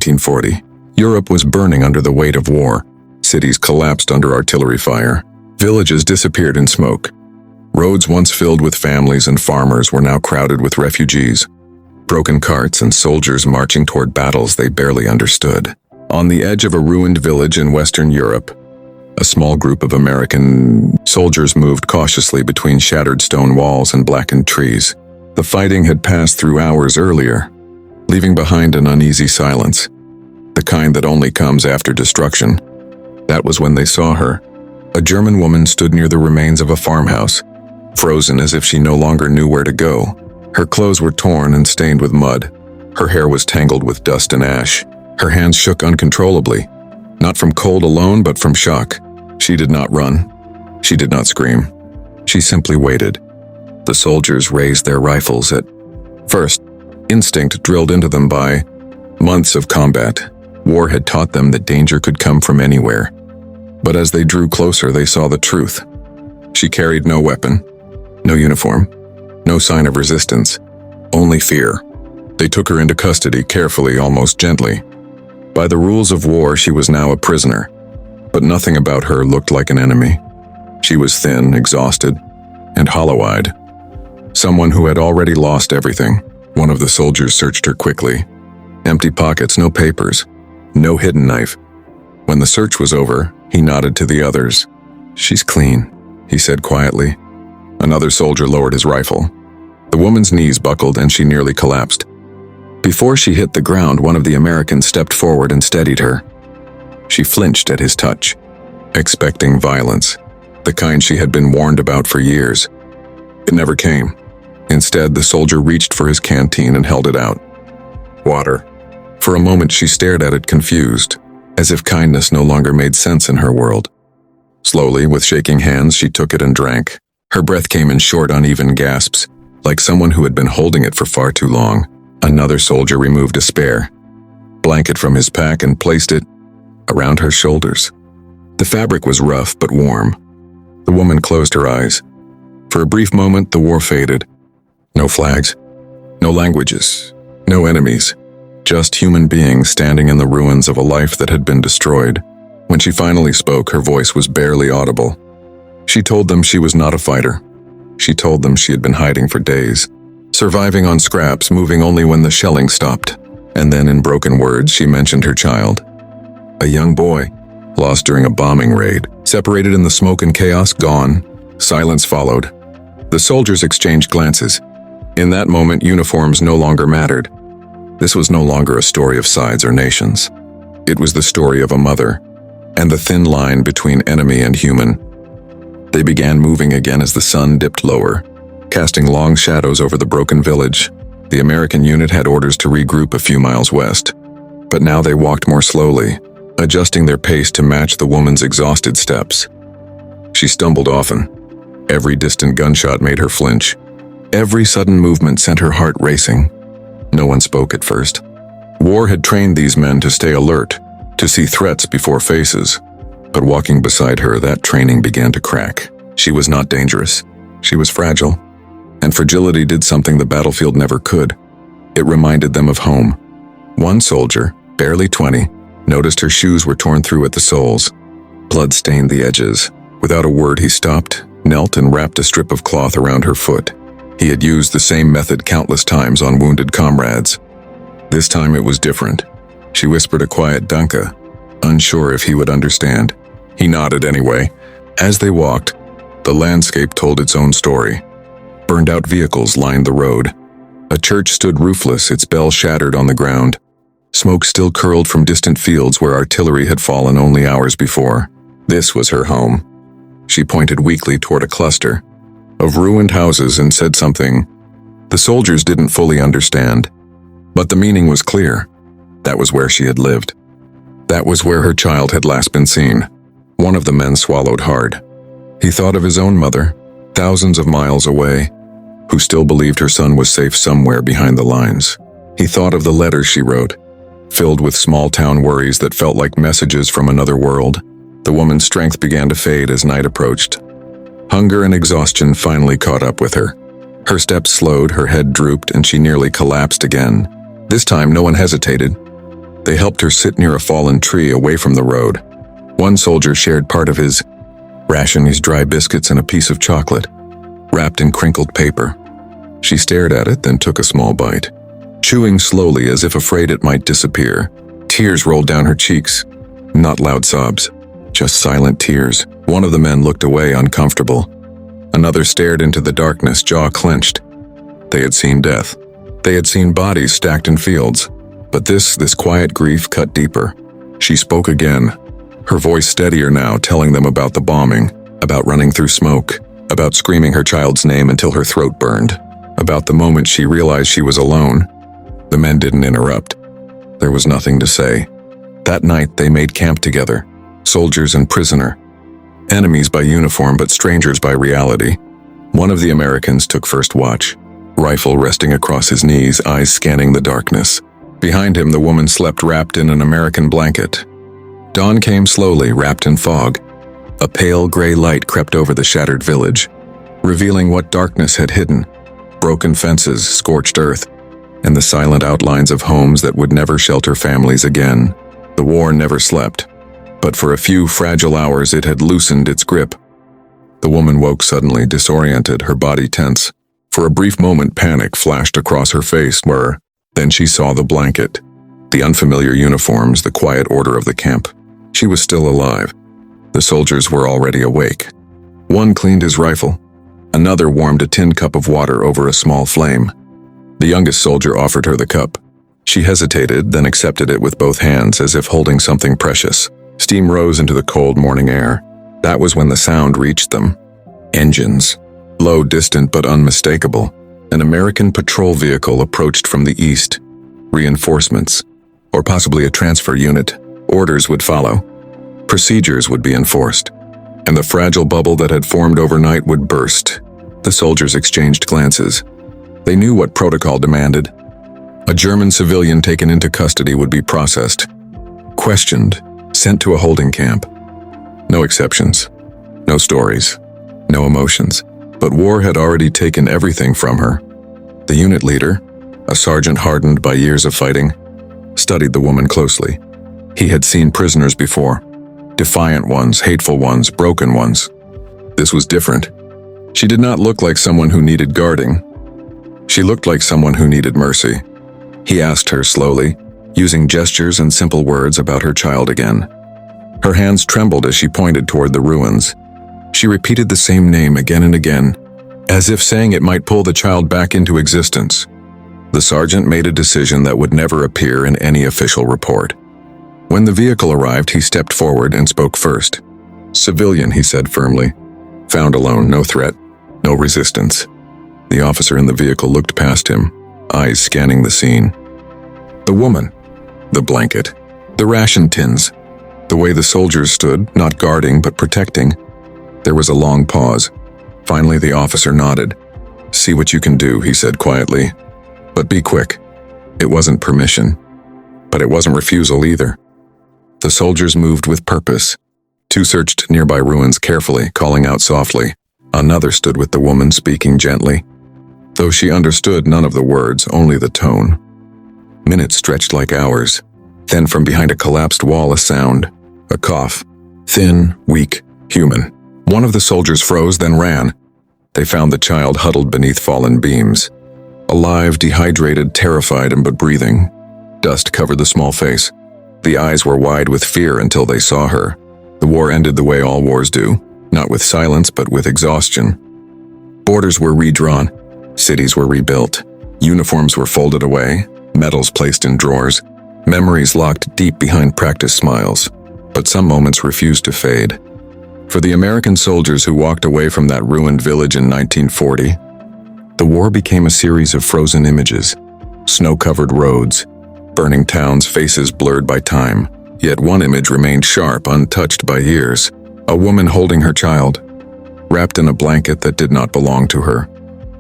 1940. Europe was burning under the weight of war. Cities collapsed under artillery fire. Villages disappeared in smoke. Roads once filled with families and farmers were now crowded with refugees. Broken carts and soldiers marching toward battles they barely understood. On the edge of a ruined village in Western Europe, a small group of American soldiers moved cautiously between shattered stone walls and blackened trees. The fighting had passed through hours earlier, leaving behind an uneasy silence, the kind that only comes after destruction. That was when they saw her. A German woman stood near the remains of a farmhouse, frozen as if she no longer knew where to go. Her clothes were torn and stained with mud. Her hair was tangled with dust and ash. Her hands shook uncontrollably, not from cold alone, but from shock. She did not run. She did not scream. She simply waited. The soldiers raised their rifles at first. Instinct drilled into them by months of combat. War had taught them that danger could come from anywhere. But as they drew closer, they saw the truth. She carried no weapon, no uniform, no sign of resistance, only fear. They took her into custody carefully, almost gently. By the rules of war, she was now a prisoner. But nothing about her looked like an enemy. She was thin, exhausted, and hollow-eyed. Someone who had already lost everything. One of the soldiers searched her quickly. Empty pockets, no papers, no hidden knife. When the search was over, he nodded to the others. "She's clean," he said quietly. Another soldier lowered his rifle. The woman's knees buckled and she nearly collapsed. Before she hit the ground, one of the Americans stepped forward and steadied her. She flinched at his touch, expecting violence, the kind she had been warned about for years. It never came. Instead, the soldier reached for his canteen and held it out. Water. For a moment, she stared at it confused, as if kindness no longer made sense in her world. Slowly, with shaking hands, she took it and drank. Her breath came in short, uneven gasps, like someone who had been holding it for far too long. Another soldier removed a spare blanket from his pack and placed it around her shoulders. The fabric was rough but warm. The woman closed her eyes. For a brief moment, the war faded. No flags, no languages, no enemies, just human beings standing in the ruins of a life that had been destroyed. When she finally spoke, her voice was barely audible. She told them she was not a fighter. She told them she had been hiding for days, surviving on scraps, moving only when the shelling stopped. And then in broken words, she mentioned her child. A young boy, lost during a bombing raid, separated in the smoke and chaos, gone. Silence followed. The soldiers exchanged glances. In that moment, uniforms no longer mattered. This was no longer a story of sides or nations. It was the story of a mother, and the thin line between enemy and human. They began moving again as the sun dipped lower, casting long shadows over the broken village. The American unit had orders to regroup a few miles west, but now they walked more slowly, adjusting their pace to match the woman's exhausted steps. She stumbled often. Every distant gunshot made her flinch. Every sudden movement sent her heart racing. No one spoke at first. War had trained these men to stay alert, to see threats before faces. But walking beside her, that training began to crack. She was not dangerous. She was fragile. And fragility did something the battlefield never could. It reminded them of home. One soldier, barely 20, noticed her shoes were torn through at the soles. Blood stained the edges. Without a word, he stopped, knelt, and wrapped a strip of cloth around her foot. He had used the same method countless times on wounded comrades. This time it was different. She whispered a quiet "Danke," unsure if he would understand. He nodded anyway. As they walked, the landscape told its own story. Burned-out vehicles lined the road. A church stood roofless, its bell shattered on the ground. Smoke still curled from distant fields where artillery had fallen only hours before. This was her home. She pointed weakly toward a cluster of ruined houses and said something the soldiers didn't fully understand. But the meaning was clear. That was where she had lived. That was where her child had last been seen. One of the men swallowed hard. He thought of his own mother, thousands of miles away, who still believed her son was safe somewhere behind the lines. He thought of the letters she wrote, filled with small-town worries that felt like messages from another world. The woman's strength began to fade as night approached. Hunger and exhaustion finally caught up with her. Her steps slowed, her head drooped, and she nearly collapsed again. This time, no one hesitated. They helped her sit near a fallen tree away from the road. One soldier shared part of his ration, his dry biscuits and a piece of chocolate, wrapped in crinkled paper. She stared at it, then took a small bite, chewing slowly as if afraid it might disappear. Tears rolled down her cheeks, not loud sobs, just silent tears. One of the men looked away, uncomfortable. Another stared into the darkness, jaw clenched. They had seen death. They had seen bodies stacked in fields. But this quiet grief cut deeper. She spoke again, her voice steadier now, telling them about the bombing, about running through smoke, about screaming her child's name until her throat burned, about the moment she realized she was alone. The men didn't interrupt. There was nothing to say. That night they made camp together, soldiers and prisoner, enemies by uniform but strangers by reality. One of the Americans took first watch, rifle resting across his knees, eyes scanning the darkness. Behind him, the woman slept wrapped in an American blanket. Dawn came slowly, wrapped in fog. A pale gray light crept over the shattered village, revealing what darkness had hidden: broken fences, scorched earth, and the silent outlines of homes that would never shelter families again. The war never slept, but for a few fragile hours it had loosened its grip. The woman woke suddenly, disoriented, her body tense. For a brief moment, panic flashed across her face, then she saw the blanket, the unfamiliar uniforms, the quiet order of the camp. She was still alive. The soldiers were already awake. One cleaned his rifle. Another warmed a tin cup of water over a small flame. The youngest soldier offered her the cup. She hesitated, then accepted it with both hands, as if holding something precious. Steam rose into the cold morning air. That was when the sound reached them. Engines. Low, distant, but unmistakable. An American patrol vehicle approached from the east. Reinforcements, or possibly a transfer unit. Orders would follow. Procedures would be enforced. And the fragile bubble that had formed overnight would burst. The soldiers exchanged glances. They knew what protocol demanded. A German civilian taken into custody would be processed, questioned, sent to a holding camp. No exceptions, no stories, no emotions. But war had already taken everything from her. The unit leader, a sergeant hardened by years of fighting, studied the woman closely. He had seen prisoners before, defiant ones, hateful ones, broken ones. This was different. She did not look like someone who needed guarding. She looked like someone who needed mercy. He asked her slowly, using gestures and simple words about her child again. Her hands trembled as she pointed toward the ruins. She repeated the same name again and again, as if saying it might pull the child back into existence. The sergeant made a decision that would never appear in any official report. When the vehicle arrived, he stepped forward and spoke first. "Civilian," he said firmly. Found alone, no threat, no resistance. The officer in the vehicle looked past him, eyes scanning the scene. The woman, the blanket, the ration tins, the way the soldiers stood, not guarding but protecting. There was a long pause. Finally, the officer nodded. "See what you can do," he said quietly. "But be quick." It wasn't permission, but it wasn't refusal either. The soldiers moved with purpose. Two searched nearby ruins carefully, calling out softly. Another stood with the woman, speaking gently. Though she understood none of the words, only the tone. Minutes stretched like hours. Then from behind a collapsed wall, a sound. A cough. Thin, weak, human. One of the soldiers froze, then ran. They found the child huddled beneath fallen beams. Alive, dehydrated, terrified, but breathing. Dust covered the small face. The eyes were wide with fear until they saw her. The war ended the way all wars do, not with silence but with exhaustion. Borders were redrawn. Cities were rebuilt. Uniforms were folded away. Medals placed in drawers. Memories locked deep behind practiced smiles. But some moments refused to fade. For the American soldiers who walked away from that ruined village in 1940, the war became a series of frozen images. Snow-covered roads, burning towns, faces blurred by time. Yet one image remained sharp, untouched by years. A woman holding her child, wrapped in a blanket that did not belong to her.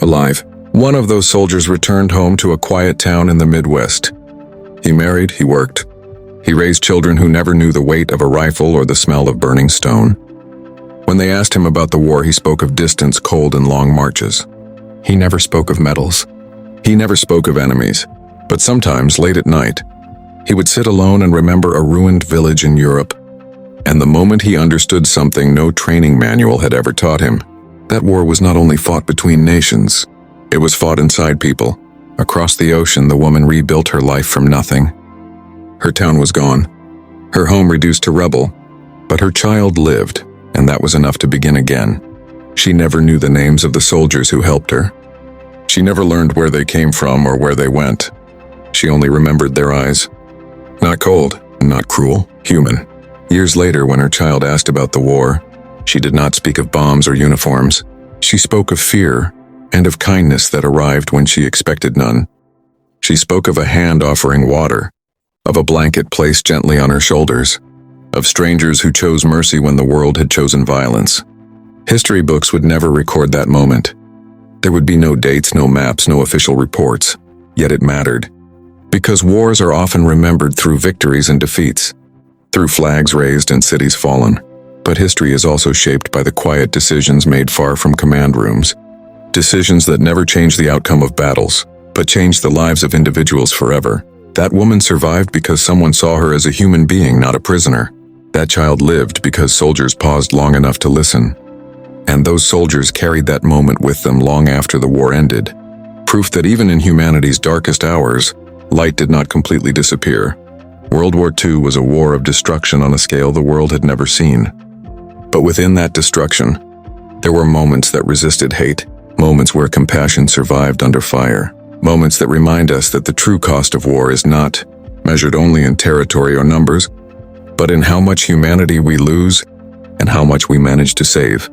Alive. One of those soldiers returned home to a quiet town in the Midwest. He married, he worked. He raised children who never knew the weight of a rifle or the smell of burning stone. When they asked him about the war, he spoke of distance, cold, and long marches. He never spoke of medals. He never spoke of enemies. But sometimes, late at night, He would sit alone and remember a ruined village in Europe. And the moment he understood something no training manual had ever taught him, that war was not only fought between nations, it was fought inside people. Across the ocean, the woman rebuilt her life from nothing. Her town was gone, her home reduced to rubble, but her child lived, and that was enough to begin again. She never knew the names of the soldiers who helped her. She never learned where they came from or where they went. She only remembered their eyes. Not cold, not cruel, human. Years later, when her child asked about the war, she did not speak of bombs or uniforms. She spoke of fear and of kindness that arrived when she expected none. She spoke of a hand offering water, of a blanket placed gently on her shoulders, of strangers who chose mercy when the world had chosen violence. History books would never record that moment. There would be no dates, no maps, no official reports, yet it mattered. Because wars are often remembered through victories and defeats, through flags raised and cities fallen. But history is also shaped by the quiet decisions made far from command rooms. Decisions that never change the outcome of battles, but change the lives of individuals forever. That woman survived because someone saw her as a human being, not a prisoner. That child lived because soldiers paused long enough to listen. And those soldiers carried that moment with them long after the war ended. Proof that even in humanity's darkest hours, light did not completely disappear. World War II was a war of destruction on a scale the world had never seen. But within that destruction, there were moments that resisted hate, moments where compassion survived under fire, moments that remind us that the true cost of war is not measured only in territory or numbers, but in how much humanity we lose and how much we manage to save.